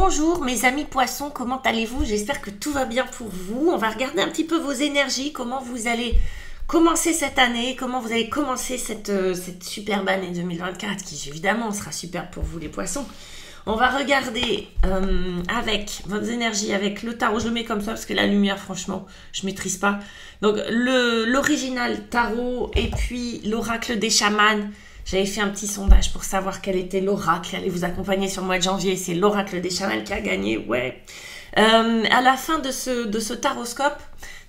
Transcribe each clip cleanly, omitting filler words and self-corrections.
Bonjour mes amis poissons, comment allez-vous? J'espère que tout va bien pour vous. On va regarder un petit peu vos énergies, comment vous allez commencer cette année, comment vous allez commencer cette superbe année 2024 qui évidemment sera super pour vous les poissons. On va regarder avec vos énergies, avec le tarot. Je le mets comme ça parce que la lumière, franchement, je ne maîtrise pas. Donc, l'original tarot et puis l'oracle des chamans. J'avais fait un petit sondage pour savoir quel était l'oracle qui allait vous accompagner sur le mois de janvier. C'est l'oracle des chamans qui a gagné, ouais. À la fin de ce taroscope,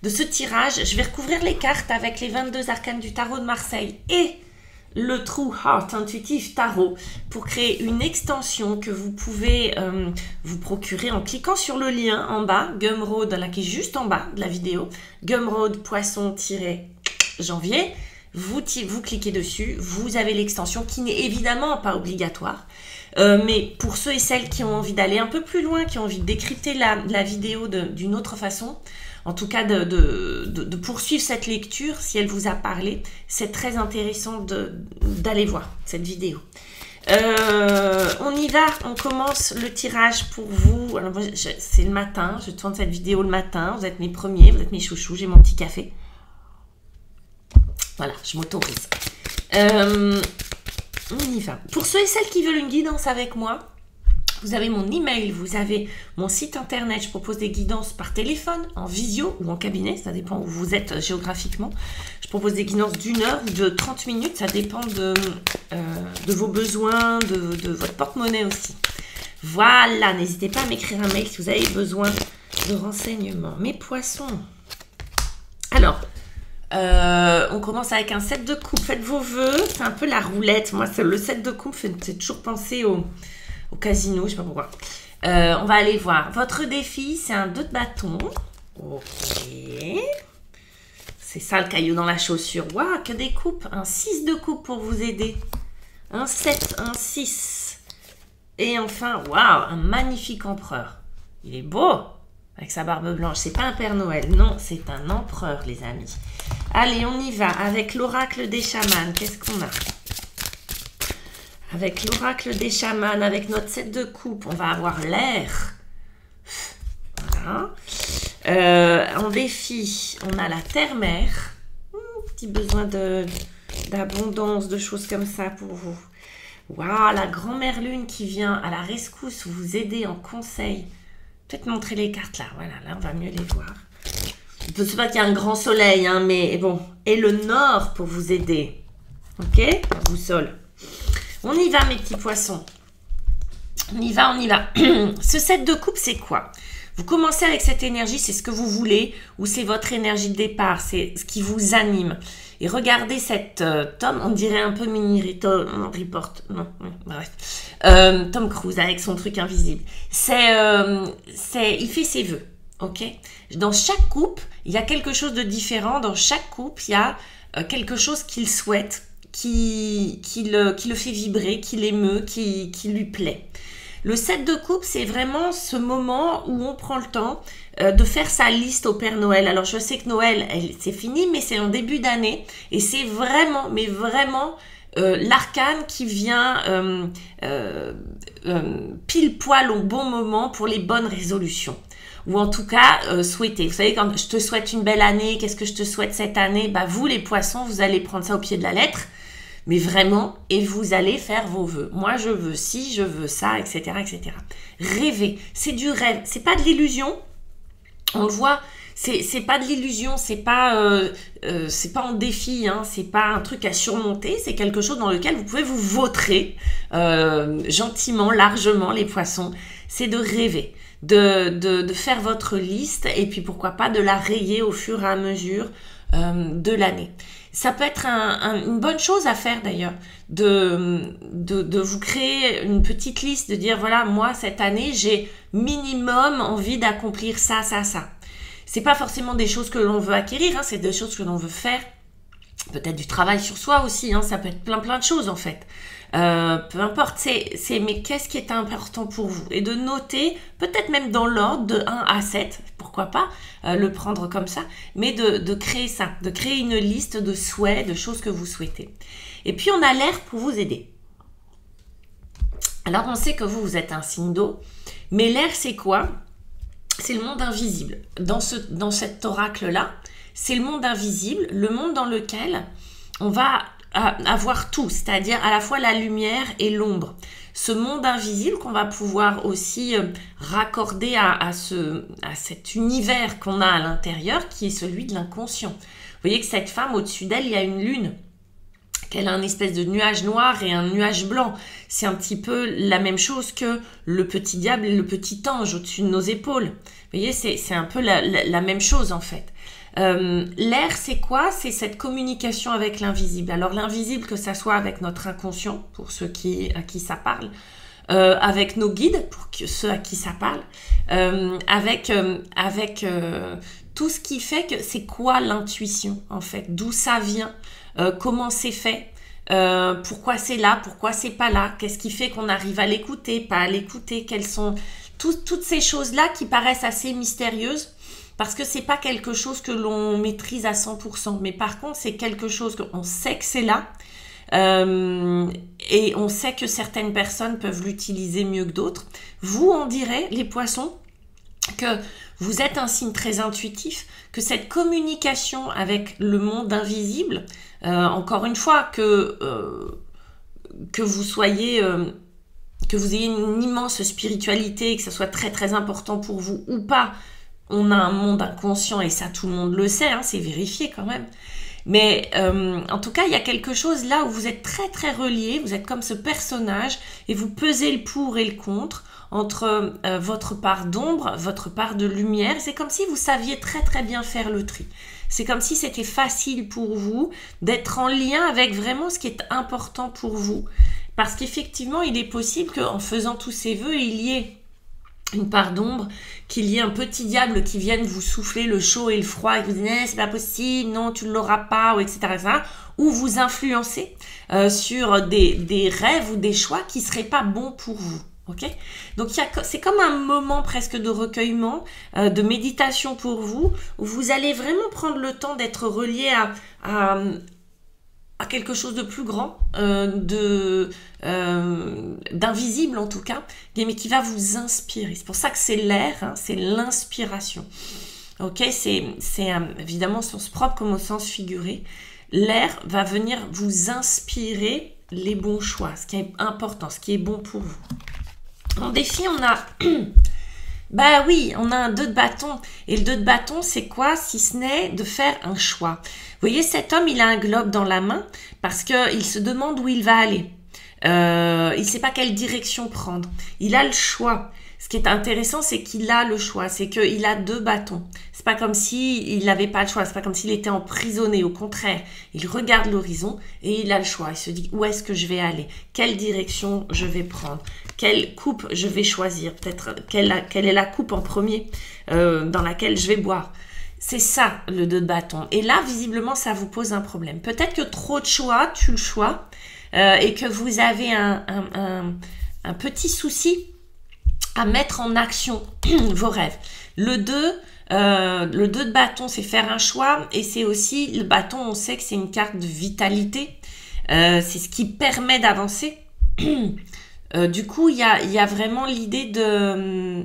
de ce tirage, je vais recouvrir les cartes avec les 22 arcanes du tarot de Marseille et le True Heart Intuitive Tarot pour créer une extension que vous pouvez vous procurer en cliquant sur le lien en bas, Gumroad, là, qui est juste en bas de la vidéo, Gumroad poisson-janvier. Vous cliquez dessus, vous avez l'extension qui n'est évidemment pas obligatoire. Mais pour ceux et celles qui ont envie d'aller un peu plus loin, qui ont envie de décrypter la vidéo d'une autre façon, en tout cas de poursuivre cette lecture, si elle vous a parlé, c'est très intéressant d'aller voir cette vidéo. On y va, on commence le tirage pour vous. C'est le matin, je tourne cette vidéo le matin, vous êtes mes premiers, vous êtes mes chouchous, j'ai mon petit café. Voilà, je m'autorise. On y va. Pour ceux et celles qui veulent une guidance avec moi, vous avez mon email, vous avez mon site internet. Je propose des guidances par téléphone, en visio ou en cabinet. Ça dépend où vous êtes géographiquement. Je propose des guidances d'1 heure ou de 30 minutes. Ça dépend de vos besoins, de votre porte-monnaie aussi. Voilà, n'hésitez pas à m'écrire un mail si vous avez besoin de renseignements. Mes poissons. Alors, on commence avec un set de coupe. Faites vos vœux. C'est un peu la roulette. Moi, le set de coupe, c'est toujours penser au casino. Je sais pas pourquoi. On va aller voir. Votre défi, c'est un 2 de bâton. Ok. C'est ça le caillou dans la chaussure. Waouh, que des coupes. Un 6 de coupe pour vous aider. Un 7, un 6. Et enfin, waouh, un magnifique empereur. Il est beau. Avec sa barbe blanche. C'est pas un Père Noël. Non, c'est un empereur, les amis. Allez, on y va avec l'oracle des chamans. Qu'est-ce qu'on a? Avec l'oracle des chamans, avec notre set de coupe, on va avoir l'air. Voilà. En défi, on a la terre-mère. Petit besoin d'abondance, de choses comme ça pour vous. Waouh, la grand-mère lune qui vient à la rescousse, vous aider en conseil. Peut-être montrer les cartes là. Voilà, là, on va mieux les voir. Je ne sais pas qu'il y a un grand soleil, hein, mais bon. Et le nord pour vous aider. Ok? La boussole. On y va, mes petits poissons. On y va, on y va. Ce set de coupe, c'est quoi? Vous commencez avec cette énergie, c'est ce que vous voulez, ou c'est votre énergie de départ, c'est ce qui vous anime. Et regardez cette Tom, on dirait un peu mini report, non, bref. Tom Cruise avec son truc invisible. Il fait ses vœux, ok? Dans chaque coupe, il y a quelque chose de différent. Dans chaque coupe, il y a quelque chose qu'il souhaite, qui le fait vibrer, qui l'émeut, qui lui plaît. Le set de coupe, c'est vraiment ce moment où on prend le temps de faire sa liste au Père Noël. Alors, je sais que Noël, c'est fini, mais c'est en début d'année. Et c'est vraiment, mais vraiment, l'arcane qui vient pile poil au bon moment pour les bonnes résolutions. Ou en tout cas, souhaiter. Vous savez, quand je te souhaite une belle année, qu'est-ce que je te souhaite cette année? Bah, vous, les poissons, vous allez prendre ça au pied de la lettre. Mais vraiment, et vous allez faire vos vœux. Moi, je veux ci, je veux ça, etc., etc. Rêver, c'est du rêve. C'est pas de l'illusion. On le voit, c'est pas de l'illusion, c'est pas en défi, hein, c'est pas un truc à surmonter, c'est quelque chose dans lequel vous pouvez vous vautrer gentiment, largement, les poissons. C'est de rêver, de faire votre liste et puis pourquoi pas de la rayer au fur et à mesure de l'année. Ça peut être une bonne chose à faire d'ailleurs, de vous créer une petite liste, de dire voilà, moi cette année j'ai minimum envie d'accomplir ça, ça, ça. C'est pas forcément des choses que l'on veut acquérir, hein, c'est des choses que l'on veut faire. Peut-être du travail sur soi aussi, hein, ça peut être plein de choses en fait. Peu importe, mais qu'est-ce qui est important pour vous? Et de noter, peut-être même dans l'ordre de 1 à 7, pourquoi pas le prendre comme ça, mais de créer ça, de créer une liste de souhaits, de choses que vous souhaitez. Et puis on a l'air pour vous aider. Alors on sait que vous êtes un signe d'eau, Mais l'air, c'est quoi? C'est le monde invisible. Dans cet oracle-là, c'est le monde invisible, le monde dans lequel on va avoir tout, c'est-à-dire à la fois la lumière et l'ombre. Ce monde invisible qu'on va pouvoir aussi raccorder à cet univers qu'on a à l'intérieur, qui est celui de l'inconscient. Vous voyez que cette femme, au-dessus d'elle, il y a une lune, qu'elle a un espèce de nuage noir et un nuage blanc. C'est un petit peu la même chose que le petit diable et le petit ange au-dessus de nos épaules. Vous voyez, c'est un peu la même chose en fait. L'air, c'est quoi? C'est cette communication avec l'invisible. Alors l'invisible, que ça soit avec notre inconscient, pour ceux à qui ça parle, avec nos guides, pour ceux à qui ça parle, avec tout ce qui fait que c'est quoi l'intuition en fait, d'où ça vient, comment c'est fait, pourquoi c'est là, pourquoi c'est pas là, qu'est-ce qui fait qu'on arrive à l'écouter, pas à l'écouter, quelles sont toutes ces choses-là qui paraissent assez mystérieuses. Parce que c'est pas quelque chose que l'on maîtrise à 100%, mais par contre c'est quelque chose qu'on sait que c'est là, et on sait que certaines personnes peuvent l'utiliser mieux que d'autres. Vous, on dirait, les poissons, que vous êtes un signe très intuitif, que cette communication avec le monde invisible, encore une fois, que vous soyez... que vous ayez une immense spiritualité, que ça soit très très important pour vous ou pas, on a un monde inconscient et ça tout le monde le sait, hein, c'est vérifié quand même. Mais en tout cas, il y a quelque chose là où vous êtes très très reliés, vous êtes comme ce personnage et vous pesez le pour et le contre entre votre part d'ombre, votre part de lumière. C'est comme si vous saviez très très bien faire le tri. C'est comme si c'était facile pour vous d'être en lien avec vraiment ce qui est important pour vous. Parce qu'effectivement, il est possible qu'en faisant tous ces vœux, il y ait une part d'ombre, qu'il y ait un petit diable qui vienne vous souffler le chaud et le froid et vous dire c'est pas possible, non tu ne l'auras pas, ou etc., etc. Ou vous influencer sur des rêves ou des choix qui seraient pas bons pour vous. Ok, donc c'est comme un moment presque de recueillement, de méditation pour vous, où vous allez vraiment prendre le temps d'être relié à quelque chose de plus grand, d'invisible en tout cas, mais qui va vous inspirer. C'est pour ça que c'est l'air, hein, c'est l'inspiration. Ok, c'est évidemment au sens propre comme au sens figuré. L'air va venir vous inspirer les bons choix, ce qui est important, ce qui est bon pour vous. En défi, on a... Bah oui, on a un 2 de bâton. Et le 2 de bâton, c'est quoi si ce n'est de faire un choix? Vous voyez, cet homme, il a un globe dans la main parce qu'il se demande où il va aller. Il ne sait pas quelle direction prendre. Il a le choix. Ce qui est intéressant, c'est qu'il a le choix. C'est qu'il a 2 bâtons. C'est pas comme s'il n'avait pas le choix. C'est pas comme s'il était emprisonné. Au contraire, il regarde l'horizon et il a le choix. Il se dit où est-ce que je vais aller? Quelle direction je vais prendre? Quelle coupe je vais choisir? Peut-être quelle est la coupe en premier dans laquelle je vais boire? C'est ça le 2 de bâton. Et là, visiblement, ça vous pose un problème. Peut-être que trop de choix, tue le choix, et que vous avez un petit souci à mettre en action vos rêves. Le 2 de bâton, c'est faire un choix, et c'est aussi, le bâton, on sait que c'est une carte de vitalité. C'est ce qui permet d'avancer. Du coup, il y a vraiment l'idée de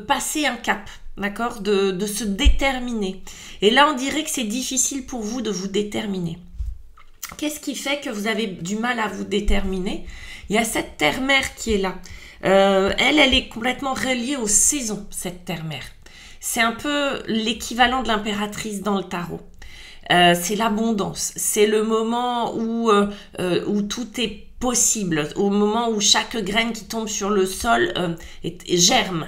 passer un cap, d'accord, de se déterminer. Et là, on dirait que c'est difficile pour vous de vous déterminer. Qu'est-ce qui fait que vous avez du mal à vous déterminer? Il y a cette terre-mère qui est là. Elle est complètement reliée aux saisons, cette terre-mère. C'est un peu l'équivalent de l'impératrice dans le tarot. C'est l'abondance, c'est le moment où tout est possible, au moment où chaque graine qui tombe sur le sol germe.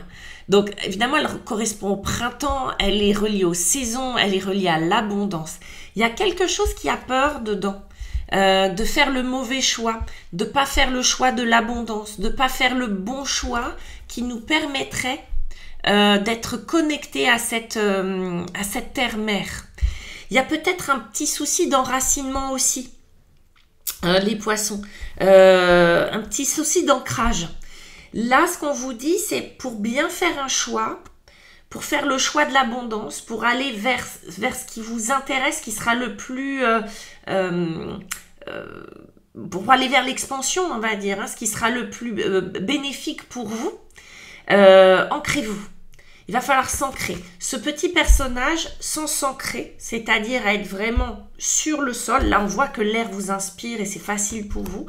Donc évidemment, elle correspond au printemps, elle est reliée aux saisons, elle est reliée à l'abondance. Il y a quelque chose qui a peur dedans, de faire le mauvais choix, de pas faire le choix de l'abondance, de pas faire le bon choix qui nous permettrait d'être connecté à cette terre-mère. Il y a peut-être un petit souci d'enracinement aussi, les poissons, un petit souci d'ancrage. Là, ce qu'on vous dit, c'est pour bien faire un choix, pour faire le choix de l'abondance, pour aller vers ce qui vous intéresse, qui sera le plus pour aller vers l'expansion, on va dire, hein, ce qui sera le plus bénéfique pour vous, ancrez-vous. Il va falloir s'ancrer. Ce petit personnage, sans s'ancrer, c'est-à-dire être vraiment sur le sol, là on voit que l'air vous inspire et c'est facile pour vous,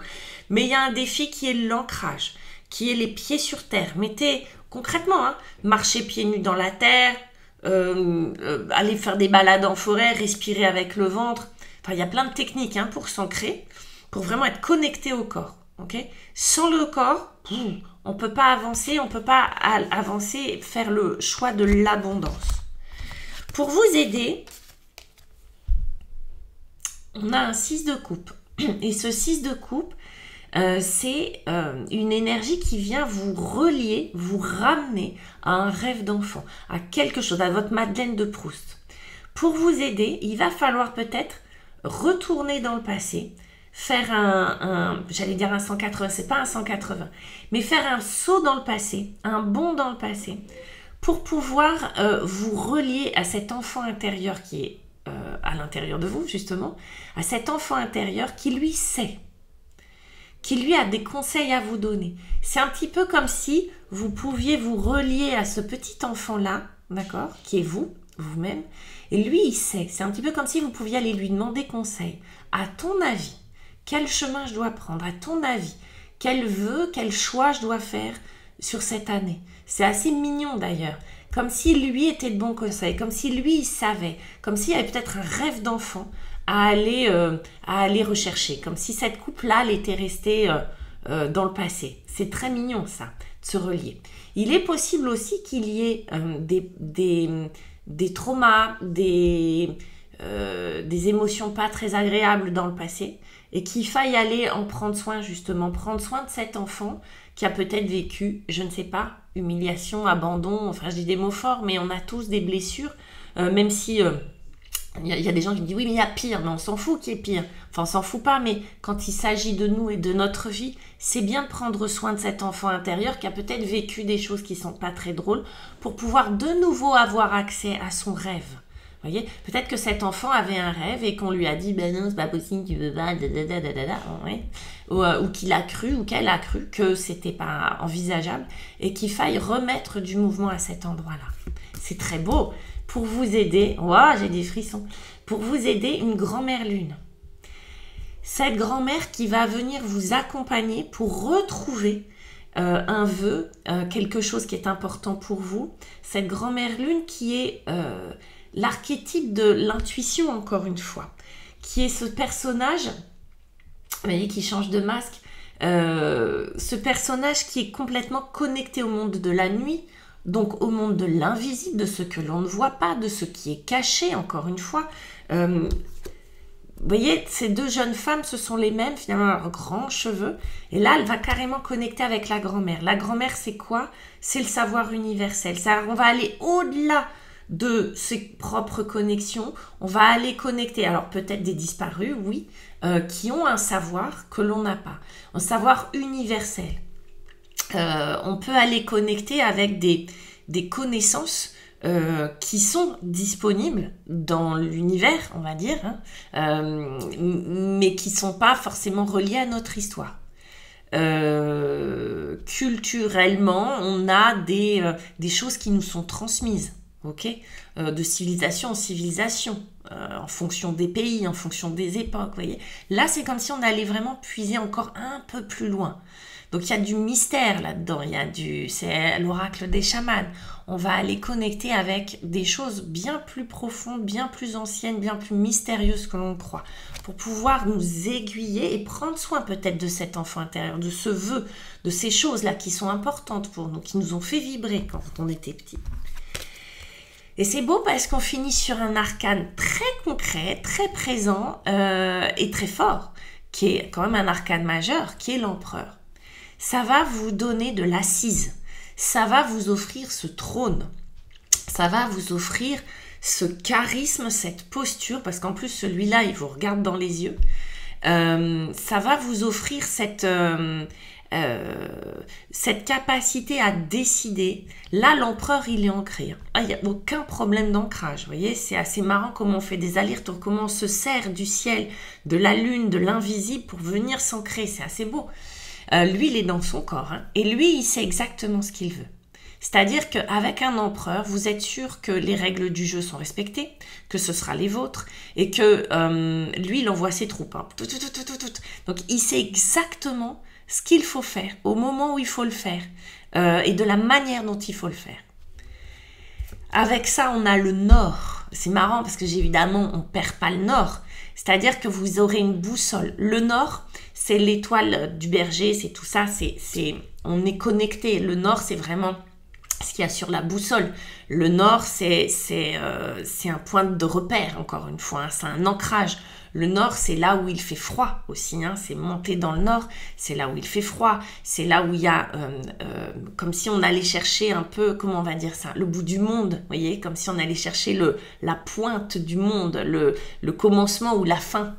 mais il y a un défi qui est l'ancrage, qui est les pieds sur terre. Mettez concrètement, hein, marchez pieds nus dans la terre, aller faire des balades en forêt, respirer avec le ventre. Enfin, il y a plein de techniques, hein, pour s'ancrer, pour vraiment être connecté au corps. Okay, sans le corps, on ne peut pas avancer, on ne peut pas avancer et faire le choix de l'abondance. Pour vous aider, on a un 6 de coupe. Et ce 6 de coupe, c'est une énergie qui vient vous relier, vous ramener à un rêve d'enfant, à quelque chose, à votre Madeleine de Proust. Pour vous aider, il va falloir peut-être retourner dans le passé, faire j'allais dire un 180, c'est pas un 180, mais faire un saut dans le passé, un bond dans le passé, pour pouvoir vous relier à cet enfant intérieur qui est à l'intérieur de vous, justement, à cet enfant intérieur qui lui sait, qui lui a des conseils à vous donner. C'est un petit peu comme si vous pouviez vous relier à ce petit enfant-là, d'accord, qui est vous, vous-même, et lui, il sait. C'est un petit peu comme si vous pouviez aller lui demander conseil. À ton avis, quel chemin je dois prendre? À ton avis, quel vœu, quel choix je dois faire sur cette année? C'est assez mignon d'ailleurs. Comme si lui était de bons conseils, comme si lui, il savait, comme s'il y avait peut-être un rêve d'enfant à aller rechercher, comme si cette coupe-là, elle était restée dans le passé. C'est très mignon ça, de se relier. Il est possible aussi qu'il y ait des traumas, des émotions pas très agréables dans le passé et qu'il faille aller en prendre soin, justement, prendre soin de cet enfant qui a peut-être vécu, je ne sais pas, humiliation, abandon, enfin je dis des mots forts, mais on a tous des blessures, même si il y a des gens qui me disent oui mais il y a pire, mais on s'en fout qu'il y ait pire, enfin on s'en fout pas, mais quand il s'agit de nous et de notre vie, c'est bien de prendre soin de cet enfant intérieur qui a peut-être vécu des choses qui sont pas très drôles pour pouvoir de nouveau avoir accès à son rêve. Vous voyez, peut-être que cet enfant avait un rêve et qu'on lui a dit ben non c'est pas possible, tu veux pas, ouais. Ou qu'il a cru ou qu'elle a cru que c'était pas envisageable et qu'il faille remettre du mouvement à cet endroit-là. C'est très beau. Pour vous aider, wow, j'ai des frissons, pour vous aider, une grand-mère lune. Cette grand-mère qui va venir vous accompagner pour retrouver un vœu, quelque chose qui est important pour vous. Cette grand-mère lune qui est l'archétype de l'intuition, encore une fois, qui est ce personnage, vous voyez, qui change de masque, ce personnage qui est complètement connecté au monde de la nuit, donc au monde de l'invisible, de ce que l'on ne voit pas, de ce qui est caché, encore une fois. Vous voyez, ces deux jeunes femmes, ce sont les mêmes, finalement, leurs grands cheveux. Et là, elle va carrément connecter avec la grand-mère. La grand-mère, c'est quoi? C'est le savoir universel. On va aller au-delà de ses propres connexions. On va aller connecter, alors peut-être des disparus, oui, qui ont un savoir que l'on n'a pas. Un savoir universel. On peut aller connecter avec des connaissances qui sont disponibles dans l'univers, on va dire, hein, mais qui ne sont pas forcément reliées à notre histoire. Culturellement, on a des choses qui nous sont transmises, ok, de civilisation en civilisation, en fonction des pays, en fonction des époques, vous voyez. Là, c'est comme si on allait vraiment puiser encore un peu plus loin. Donc, il y a du mystère là-dedans, c'est l'oracle des chamans. On va aller connecter avec des choses bien plus profondes, bien plus anciennes, bien plus mystérieuses que l'on croit, pour pouvoir nous aiguiller et prendre soin peut-être de cet enfant intérieur, de ce vœu, de ces choses-là qui sont importantes pour nous, qui nous ont fait vibrer quand on était petit. Et c'est beau parce qu'on finit sur un arcane très concret, très présent et très fort, qui est quand même un arcane majeur, qui est l'empereur. Ça va vous donner de l'assise, ça va vous offrir ce trône, ça va vous offrir ce charisme, cette posture, parce qu'en plus celui-là, il vous regarde dans les yeux. Ça va vous offrir cette cette capacité à décider, là l'empereur il est ancré. Il n'y a aucun problème d'ancrage. Vous voyez, c'est assez marrant comment on fait des allers-retours, comment on se sert du ciel, de la lune, de l'invisible pour venir s'ancrer. C'est assez beau. Lui, il est dans son corps. Hein, et lui, il sait exactement ce qu'il veut. C'est-à-dire qu'avec un empereur, vous êtes sûr que les règles du jeu sont respectées, que ce sera les vôtres, et que lui, il envoie ses troupes. Hein. Donc, il sait exactement ce qu'il faut faire, au moment où il faut le faire, et de la manière dont il faut le faire. Avec ça, on a le nord. C'est marrant parce que évidemment, on ne perd pas le nord. C'est-à-dire que vous aurez une boussole. Le nord, c'est l'étoile du berger, c'est tout ça, on est connecté. Le nord, c'est vraiment ce qu'il y a sur la boussole. Le nord, c'est un point de repère, encore une fois, hein, c'est un ancrage. Le nord, c'est là où il fait froid aussi, hein, c'est monter dans le nord, c'est là où il fait froid, c'est là où il y a, comme si on allait chercher un peu, comment on va dire ça, le bout du monde, vous voyez, comme si on allait chercher la pointe du monde, le commencement ou la fin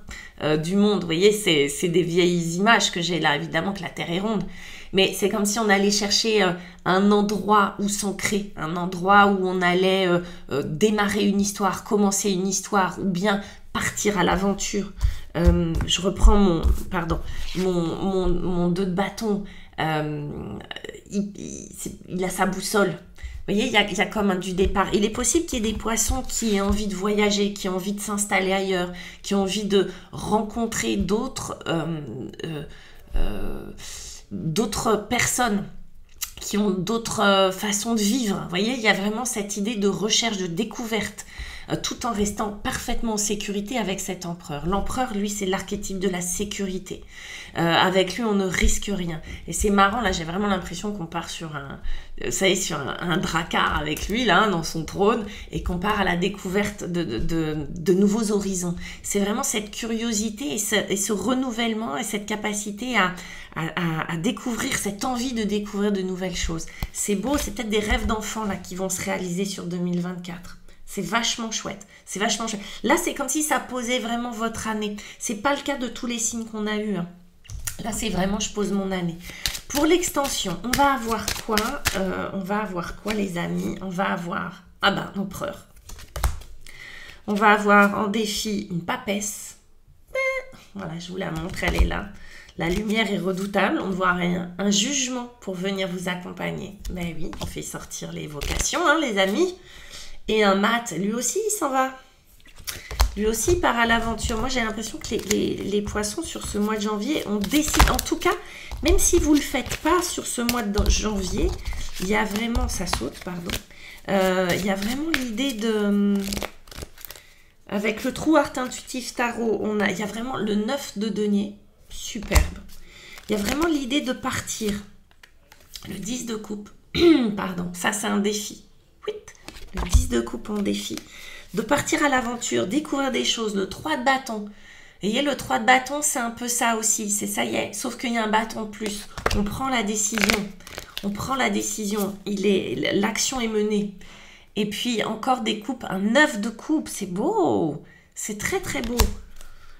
du monde, vous voyez, c'est des vieilles images que j'ai là, évidemment que la Terre est ronde, mais c'est comme si on allait chercher un endroit où s'ancrer, un endroit où on allait démarrer une histoire, commencer une histoire, ou bien partir à l'aventure. Je reprends mon 2 de bâton. Il a sa boussole. Vous voyez, il y a comme du départ. Il est possible qu'il y ait des poissons qui aient envie de voyager, qui ont envie de s'installer ailleurs, qui ont envie de rencontrer d'autres personnes, qui ont d'autres façons de vivre. Vous voyez, il y a vraiment cette idée de recherche, de découverte, tout en restant parfaitement en sécurité avec cet empereur. L'empereur, lui, c'est l'archétype de la sécurité. Avec lui, on ne risque rien. Et c'est marrant, là, j'ai vraiment l'impression qu'on part sur un drakkar avec lui, là, dans son trône, et qu'on part à la découverte de nouveaux horizons. C'est vraiment cette curiosité et ce renouvellement et cette capacité à découvrir, cette envie de découvrir de nouvelles choses. C'est beau, c'est peut-être des rêves d'enfants, là, qui vont se réaliser sur 2024. C'est vachement chouette, c'est vachement chouette. Là, c'est comme si ça posait vraiment votre année. C'est pas le cas de tous les signes qu'on a eus. Hein. Là, c'est vraiment, je pose mon année. Pour l'extension, on va avoir quoi les amis? On va avoir, l'empereur. On va avoir en défi une papesse. Voilà, je vous la montre, elle est là. La lumière est redoutable, on ne voit rien. Un jugement pour venir vous accompagner. Ben oui, on fait sortir les vocations, hein, les amis. Et un mat, lui aussi, il s'en va. Lui aussi, il part à l'aventure. Moi, j'ai l'impression que les poissons, sur ce mois de janvier, on décide. En tout cas, même si vous ne le faites pas sur ce mois de janvier, il y a vraiment... Ça saute, pardon. Il y a vraiment l'idée de... Avec le trou art intuitif tarot, il y a vraiment le 9 de denier. Superbe. Il y a vraiment l'idée de partir. Le 10 de coupe. Pardon, ça, c'est un défi. Oui. Le 10 de coupe en défi, de partir à l'aventure, découvrir des choses, le 3 de bâton. Vous voyez, le 3 de bâton, c'est un peu ça aussi, c'est ça y est, sauf qu'il y a un bâton de plus. On prend la décision, l'action est menée. Et puis, encore des coupes, un 9 de coupe, c'est beau, c'est très très beau.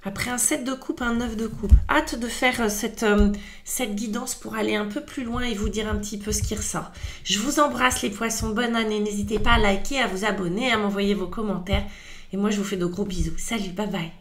Après un 7 de coupe, un 9 de coupe. Hâte de faire cette guidance pour aller un peu plus loin et vous dire un petit peu ce qui ressort. Je vous embrasse les poissons, bonne année. N'hésitez pas à liker, à vous abonner, à m'envoyer vos commentaires. Et moi, je vous fais de gros bisous. Salut, bye bye.